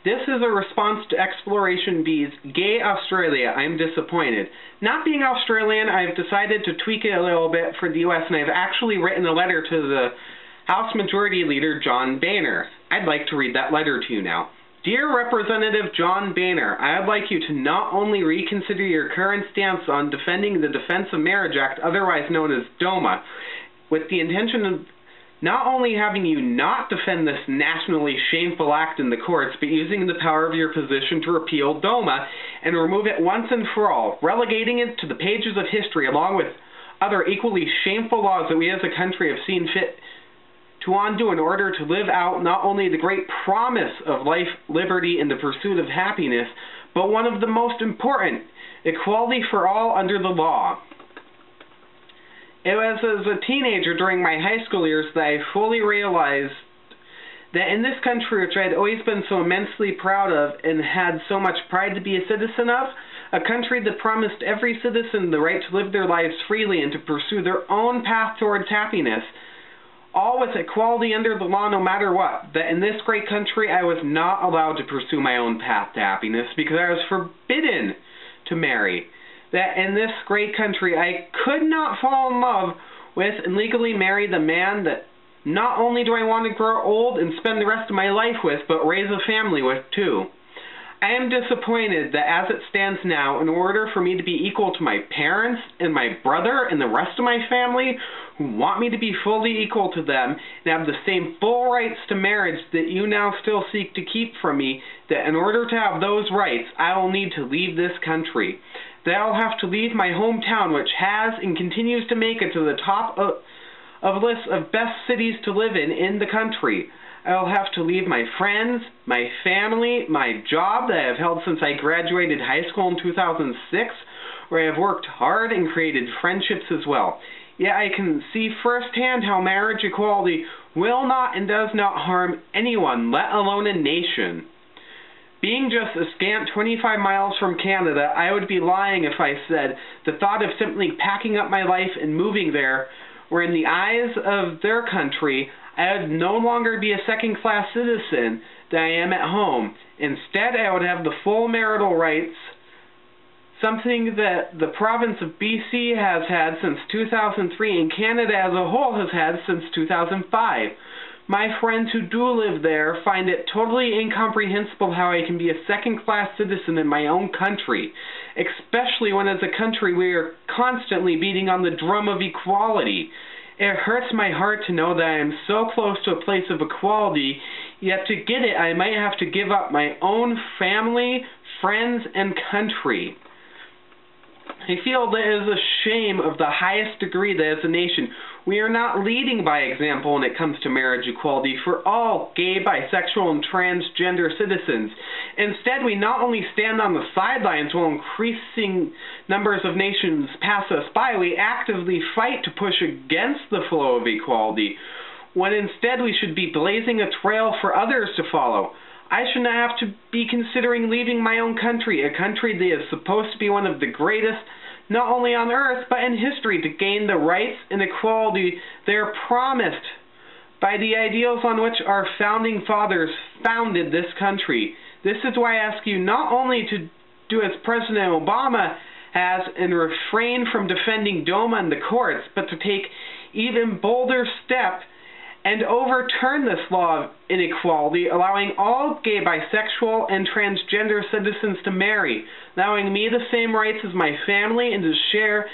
This is a response to ExplorationsB's Gay Australia, I'm disappointed. Not being Australian, I've decided to tweak it a little bit for the US, and I've actually written a letter to the House Majority Leader John Boehner. I'd like to read that letter to you now. Dear Representative John Boehner, I would like you to not only reconsider your current stance on defending the Defiance of Marriage Act, otherwise known as DOMA, with the intention of not only having you not defend this nationally shameful act in the courts, but using the power of your position to repeal DOMA and remove it once and for all, relegating it to the pages of history along with other equally shameful laws that we as a country have seen fit to undo in order to live out not only the great promise of life, liberty, and the pursuit of happiness, but one of the most important, equality for all under the law. It was as a teenager during my high school years that I fully realized that in this country, which I had always been so immensely proud of and had so much pride to be a citizen of, a country that promised every citizen the right to live their lives freely and to pursue their own path towards happiness, all with equality under the law no matter what, that in this great country I was not allowed to pursue my own path to happiness because I was forbidden to marry. That in this great country I could not fall in love with and legally marry the man that not only do I want to grow old and spend the rest of my life with, but raise a family with too. I am disappointed that as it stands now, in order for me to be equal to my parents and my brother and the rest of my family who want me to be fully equal to them and have the same full rights to marriage that you now still seek to keep from me, that in order to have those rights, I will need to leave this country. That I'll have to leave my hometown, which has and continues to make it to the top of lists of best cities to live in the country. I'll have to leave my friends, my family, my job that I have held since I graduated high school in 2006, where I have worked hard and created friendships as well. Yet I can see firsthand how marriage equality will not and does not harm anyone, let alone a nation. Being just a scant 25 miles from Canada, I would be lying if I said the thought of simply packing up my life and moving there, where in the eyes of their country, I would no longer be a second-class citizen that I am at home. Instead, I would have the full marital rights, something that the province of BC has had since 2003 and Canada as a whole has had since 2005. My friends who do live there find it totally incomprehensible how I can be a second-class citizen in my own country, especially when as a country we are constantly beating on the drum of equality. It hurts my heart to know that I am so close to a place of equality, yet to get it I might have to give up my own family, friends, and country. I feel that it is a shame of the highest degree that as a nation we are not leading by example when it comes to marriage equality for all gay, bisexual, and transgender citizens. Instead, we not only stand on the sidelines while increasing numbers of nations pass us by, we actively fight to push against the flow of equality, when instead we should be blazing a trail for others to follow. I should not have to be considering leaving my own country, a country that is supposed to be one of the greatest, not only on earth, but in history, to gain the rights and equality they are promised by the ideals on which our founding fathers founded this country. This is why I ask you not only to do as President Obama has and refrain from defending DOMA in the courts, but to take even bolder steps and overturn this law of inequality, allowing all gay, bisexual, and transgender citizens to marry, allowing me the same rights as my family and to share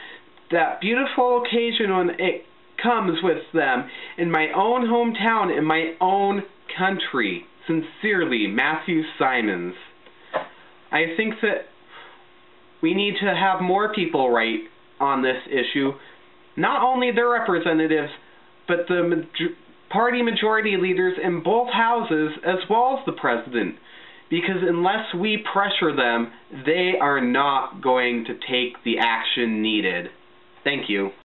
that beautiful occasion when it comes with them in my own hometown, in my own country. Sincerely, Matthew Simons. I think that we need to have more people write on this issue, not only their representatives, but the party majority leaders in both houses as well as the president, because unless we pressure them, they are not going to take the action needed. Thank you.